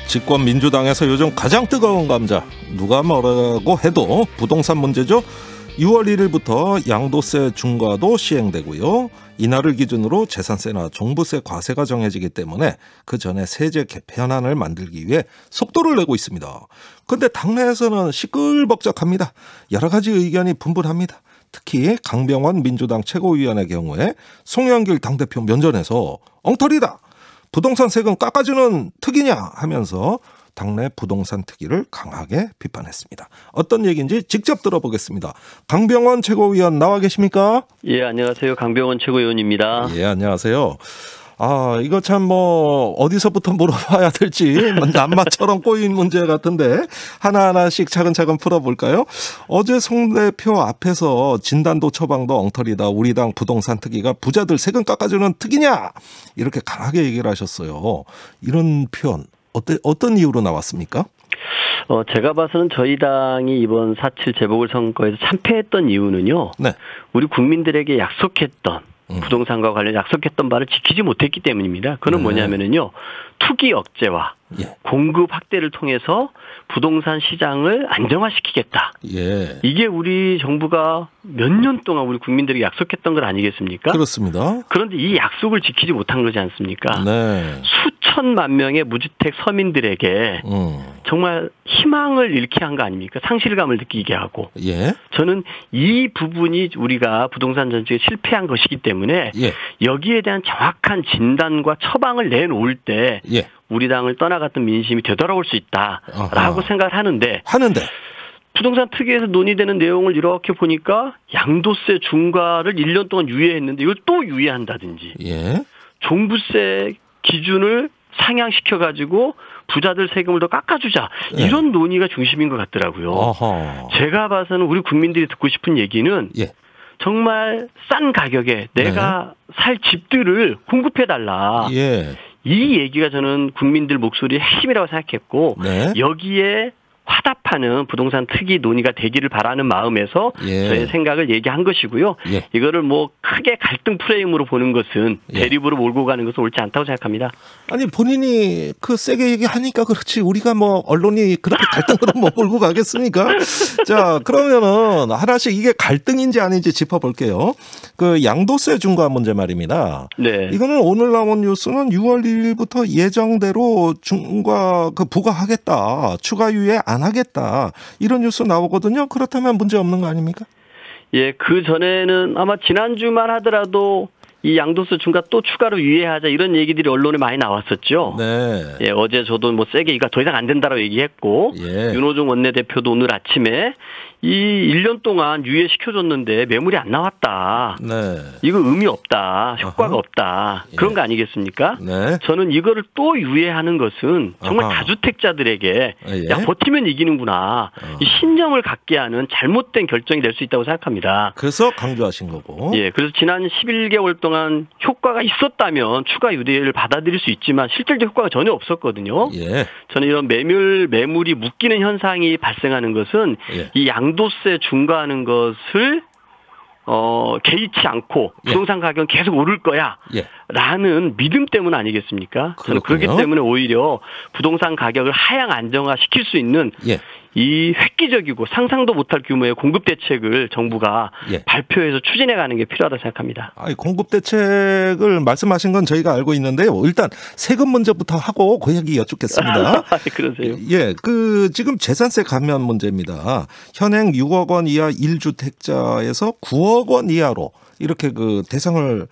집권 민주당에서 요즘 가장 뜨거운 감자, 누가 뭐라고 해도 부동산 문제죠. 6월 1일부터 양도세 중과도 시행되고요. 이날을 기준으로 재산세나 종부세 과세가 정해지기 때문에 그 전에 세제 개편안을 만들기 위해 속도를 내고 있습니다. 그런데 당내에서는 시끌벅적합니다. 여러 가지 의견이 분분합니다. 특히 강병원 민주당 최고위원의 경우에 송영길 당대표 면전에서 엉터리다, 부동산 세금 깎아주는 특이냐 하면서 당내 부동산 특위를 강하게 비판했습니다. 어떤 얘기인지 직접 들어보겠습니다. 강병원 최고위원 나와 계십니까? 예, 안녕하세요. 강병원 최고위원입니다. 예, 안녕하세요. 이거 참 어디서부터 물어봐야 될지 낱마처럼 꼬인 문제 같은데 하나하나씩 차근차근 풀어볼까요? 어제 송 대표 앞에서 진단도 처방도 엉터리다, 우리 당 부동산 특위가 부자들 세금 깎아주는 특위냐, 이렇게 강하게 얘기를 하셨어요. 이런 표현 어떤 이유로 나왔습니까? 제가 봐서는 저희 당이 이번 4.7 재보궐선거에서 참패했던 이유는요. 네. 우리 국민들에게 약속했던 부동산과 관련 약속했던 바를 지키지 못했기 때문입니다. 그건 뭐냐면은요, 투기 억제와 공급 확대를 통해서 부동산 시장을 안정화시키겠다. 예. 이게 우리 정부가 몇 년 동안 우리 국민들에게 약속했던 것 아니겠습니까? 그렇습니다. 그런데 이 약속을 지키지 못한 거지 않습니까? 네. 수천만 명의 무주택 서민들에게 정말 희망을 잃게 한 거 아닙니까? 상실감을 느끼게 하고. 예. 저는 이 부분이 우리가 부동산 정책에 실패한 것이기 때문에 여기에 대한 정확한 진단과 처방을 내놓을 때 우리 당을 떠나갔던 민심이 되돌아올 수 있다라고 생각을 하는데 부동산 특위에서 논의되는 내용을 이렇게 보니까 양도세 중과를 1년 동안 유예했는데 이걸 또 유예한다든지 종부세 기준을 상향시켜가지고 부자들 세금을 더 깎아주자, 이런 논의가 중심인 것 같더라고요. 어허. 제가 봐서는 우리 국민들이 듣고 싶은 얘기는 정말 싼 가격에 내가 살 집들을 공급해달라. 이 얘기가 저는 국민들 목소리의 핵심이라고 생각했고 여기에 화답하는 부동산 특위 논의가 되기를 바라는 마음에서 저의 생각을 얘기한 것이고요. 이거를 크게 갈등 프레임으로 보는 것은 대립으로 몰고 가는 것은 옳지 않다고 생각합니다. 아니, 본인이 세게 얘기하니까 그렇지 우리가 언론이 그렇게 갈등으로 몰고 가겠습니까? 자, 그러면은 하나씩 이게 갈등인지 아닌지 짚어볼게요. 그 양도세 중과 문제 말입니다. 네. 이거는 오늘 나온 뉴스는 6월 1일부터 예정대로 중과 부과하겠다, 추가 유예 안 하겠다, 이런 뉴스 나오거든요. 그렇다면 문제 없는 거 아닙니까? 예, 그 전에는 아마 지난주만 하더라도 이 양도세 중과 또 추가로 유예하자, 이런 얘기들이 언론에 많이 나왔었죠. 네. 예, 어제 저도 세게 이거 더 이상 안 된다라고 얘기했고 윤호중 원내대표도 오늘 아침에 이 1년 동안 유예시켜줬는데 매물이 안 나왔다. 네. 이거 의미 없다. 효과가 없다. 그런 거 아니겠습니까? 네. 저는 이거를 또 유예하는 것은 정말 다주택자들에게 야, 버티면 이기는구나. 이 신념을 갖게 하는 잘못된 결정이 될 수 있다고 생각합니다. 그래서 강조하신 거고. 예, 그래서 지난 11개월 동안 효과가 있었다면 추가 유예를 받아들일 수 있지만 실질적 효과가 전혀 없었거든요. 저는 이런 매물이 묶이는 현상이 발생하는 것은 이 양도세 중과하는 것을 개의치 않고 부동산 가격은 계속 오를 거야 라는 믿음 때문 아니겠습니까? 저는 그렇기 때문에 오히려 부동산 가격을 하향 안정화시킬 수 있는 이 획기적이고 상상도 못할 규모의 공급 대책을 정부가 발표해서 추진해가는 게 필요하다고 생각합니다. 공급 대책을 말씀하신 건 저희가 알고 있는데요. 일단 세금 문제부터 하고 그 얘기 여쭙겠습니다. 그러세요? 예, 지금 재산세 감면 문제입니다. 현행 6억 원 이하 1주택자에서 9억 원 이하로 이렇게 대상을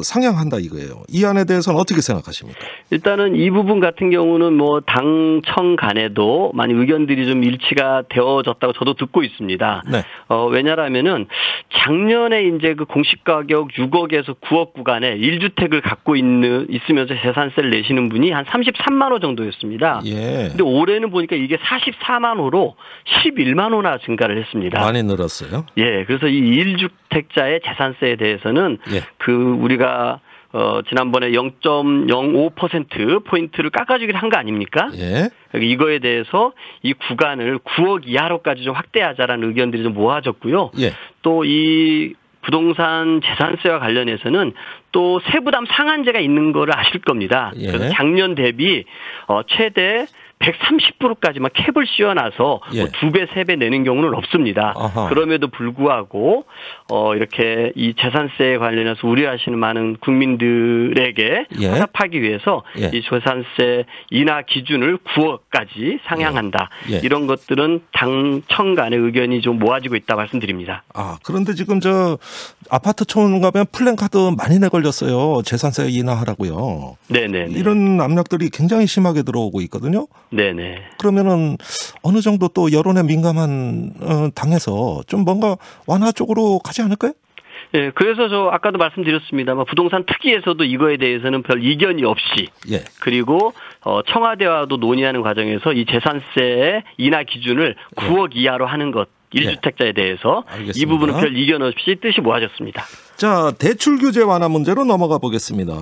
상향한다 이거예요. 이 안에 대해서는 어떻게 생각하십니까? 일단은 이 부분 같은 경우는 당청 간에도 많이 의견들이 좀 일치가 되어졌다고 저도 듣고 있습니다. 네. 왜냐하면은 작년에 이제 공시가격 6억에서 9억 구간에 1주택을 갖고 있으면서 재산세를 내시는 분이 한 33만 호 정도였습니다. 근데 올해는 보니까 이게 44만 호로 11만 호나 증가를 했습니다. 많이 늘었어요? 예, 그래서 이 1주택자의 재산세에 대해서는 우리가 지난번에 0.05%포인트를 깎아주기로 한 거 아닙니까? 이거에 대해서 이 구간을 9억 이하로까지 좀 확대하자라는 의견들이 좀 모아졌고요. 또 이 부동산 재산세와 관련해서는 또 세부담 상한제가 있는 거를 아실 겁니다. 예. 그래서 작년 대비 최대 130%까지만 캡을 씌워놔서 예. 뭐 2배, 3배 내는 경우는 없습니다. 아하. 그럼에도 불구하고 이렇게 이 재산세에 관련해서 우려하시는 많은 국민들에게 예. 화답하기 위해서 예. 이 재산세 인하 기준을 9억까지 상향한다. 예. 이런 것들은 당청 간의 의견이 좀 모아지고 있다 말씀드립니다. 그런데 지금 저 아파트촌 가면 플랜카드 많이 내걸렸어요. 재산세 인하하라고요. 네네. 이런 압력들이 굉장히 심하게 들어오고 있거든요. 네네. 그러면은 어느 정도 또 여론에 민감한 당에서 좀 뭔가 완화 쪽으로 가지 않을까요? 예, 그래서 저 아까도 말씀드렸습니다만 부동산 특위에서도 이거에 대해서는 별 이견이 없이 예. 그리고 청와대와도 논의하는 과정에서 이 재산세 인하 기준을 9억 이하로 하는 것 1주택자에 대해서 알겠습니다. 이 부분은 별 이견 없이 뜻이 모아졌습니다. 자, 대출 규제 완화 문제로 넘어가 보겠습니다.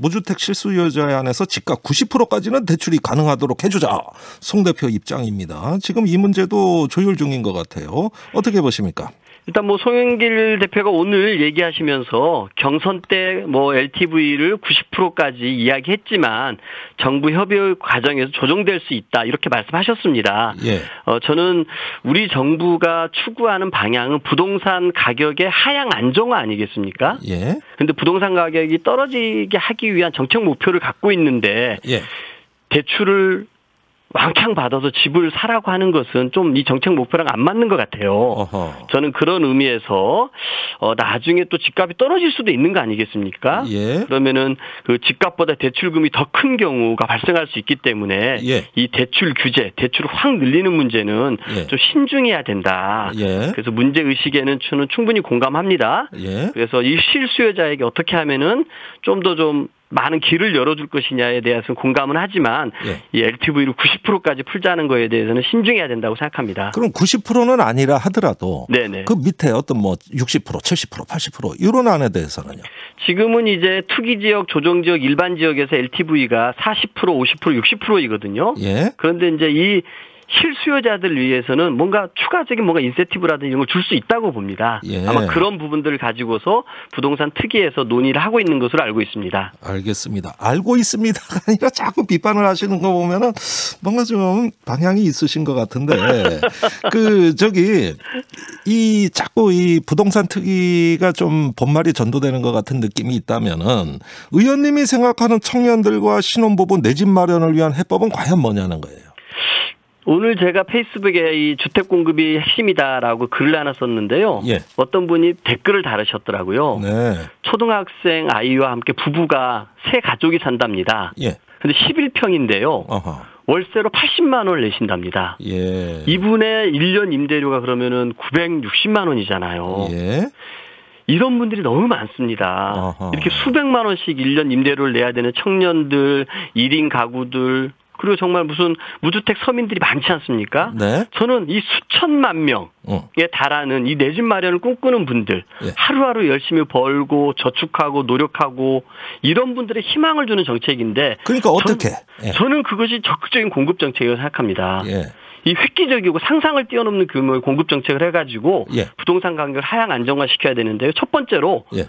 무주택 실수요자에 한해서 집값 90%까지는 대출이 가능하도록 해주자. 송 대표 입장입니다. 지금 이 문제도 조율 중인 것 같아요. 어떻게 보십니까? 일단 뭐 송영길 대표가 오늘 얘기하시면서 경선 때 뭐 LTV를 90%까지 이야기했지만 정부 협의 과정에서 조정될 수 있다 이렇게 말씀하셨습니다. 예. 저는 우리 정부가 추구하는 방향은 부동산 가격의 하향 안정화 아니겠습니까? 예. 근데 부동산 가격이 떨어지게 하기 위한 정책 목표를 갖고 있는데 예. 대출을 왕창 받아서 집을 사라고 하는 것은 좀 이 정책 목표랑 안 맞는 것 같아요. 어허. 저는 그런 의미에서 나중에 또 집값이 떨어질 수도 있는 거 아니겠습니까? 예. 그러면은 그 집값보다 대출금이 더 큰 경우가 발생할 수 있기 때문에 예. 이 대출 규제, 대출을 확 늘리는 문제는 예. 좀 신중해야 된다. 예. 그래서 문제 의식에는 저는 충분히 공감합니다. 예. 그래서 이 실수요자에게 어떻게 하면은 좀 더 좀 많은 길을 열어줄 것이냐에 대해서는 공감은 하지만 예. 이 LTV를 90%까지 풀자는 거에 대해서는 신중해야 된다고 생각합니다. 그럼 90%는 아니라 하더라도 네네. 그 밑에 어떤 뭐 60%, 70%, 80% 이런 안에 대해서는요. 지금은 이제 투기 지역, 조정 지역, 일반 지역에서 LTV가 40%, 50%, 60%이거든요. 예. 그런데 이제 이 실수요자들 위해서는 뭔가 추가적인 뭔가 인센티브라든지 이런 걸 줄 수 있다고 봅니다. 예. 아마 그런 부분들을 가지고서 부동산 특위에서 논의를 하고 있는 것으로 알고 있습니다. 알겠습니다. 알고 있습니다가 아니라 자꾸 비판을 하시는 거 보면은 뭔가 좀 방향이 있으신 것 같은데 이 자꾸 이 부동산 특위가 좀 본말이 전도되는 것 같은 느낌이 있다면은 의원님이 생각하는 청년들과 신혼부부 내 집 마련을 위한 해법은 과연 뭐냐는 거예요. 오늘 제가 페이스북에 이 주택 공급이 핵심이다라고 글을 하나 썼는데요. 예. 어떤 분이 댓글을 달으셨더라고요. 네. 초등학생 아이와 함께 부부가 세 가족이 산답니다. 예. 근데 11평인데요. 어허. 월세로 80만 원을 내신답니다. 예. 이분의 1년 임대료가 그러면은 960만 원이잖아요. 예. 이런 분들이 너무 많습니다. 어허. 이렇게 수백만 원씩 1년 임대료를 내야 되는 청년들, 1인 가구들, 그리고 정말 무슨 무주택 서민들이 많지 않습니까? 네. 저는 이 수천만 명에 달하는 이 내 집 마련을 꿈꾸는 분들, 예. 하루하루 열심히 벌고 저축하고 노력하고 이런 분들의 희망을 주는 정책인데 그러니까 어떻게? 저는 그것이 적극적인 공급 정책이라고 생각합니다. 예. 이 획기적이고 상상을 뛰어넘는 규모의 공급 정책을 해가지고 예. 부동산 가격을 하향 안정화시켜야 되는데요. 첫 번째로 예.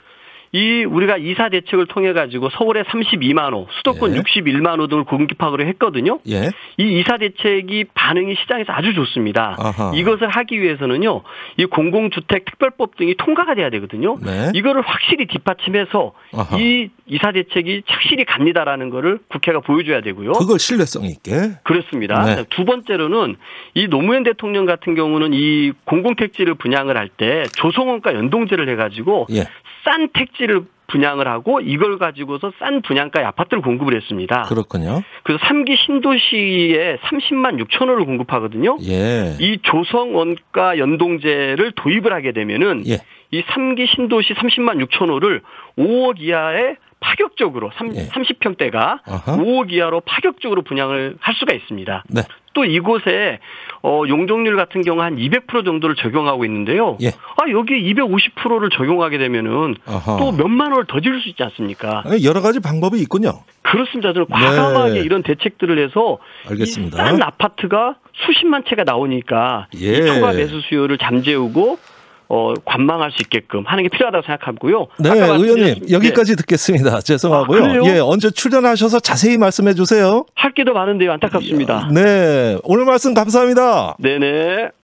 우리가 이사 대책을 통해 가지고 서울에 32만 호, 수도권 예. 61만 호 등을 공급하기로 했거든요. 예. 이 이사 대책이 반응이 시장에서 아주 좋습니다. 아하. 이것을 하기 위해서는요, 이 공공주택 특별법 등이 통과가 돼야 되거든요. 네. 이거를 확실히 뒷받침해서 아하. 이 이사 대책이 착실히 갑니다라는 거를 국회가 보여줘야 되고요. 그걸 신뢰성 있게. 그렇습니다. 네. 두 번째로는 이 노무현 대통령 같은 경우는 이 공공택지를 분양을 할 때 조성원가 연동제를 해가지고 예. 싼 택지를 분양을 하고 이걸 가지고서 싼 분양가의 아파트를 공급을 했습니다. 그렇군요. 그래서 3기 신도시에 30만 6천 호를 공급하거든요. 예. 이 조성원가 연동제를 도입을 하게 되면은 예. 이 3기 신도시 30만 6천 호를 5억 이하의 파격적으로 예. 30평대가 아하. 5억 이하로 파격적으로 분양을 할 수가 있습니다. 네. 또 이곳에 용적률 같은 경우 한 200% 정도를 적용하고 있는데요. 예. 여기 250%를 적용하게 되면은 아하. 또 몇만 원을 더 지를 수 있지 않습니까? 여러 가지 방법이 있군요. 그렇습니다. 저는 과감하게 이런 대책들을 해서 알겠습니다. 이 싼 아파트가 수십만 채가 나오니까 예. 이 초과 매수 수요를 잠재우고 관망할 수 있게끔 하는 게 필요하다고 생각하고요. 네, 의원님 여기까지 듣겠습니다. 죄송하고요. 언제 출연하셔서 자세히 말씀해 주세요. 할 게 더 많은데요. 안타깝습니다. 네, 오늘 말씀 감사합니다. 네네.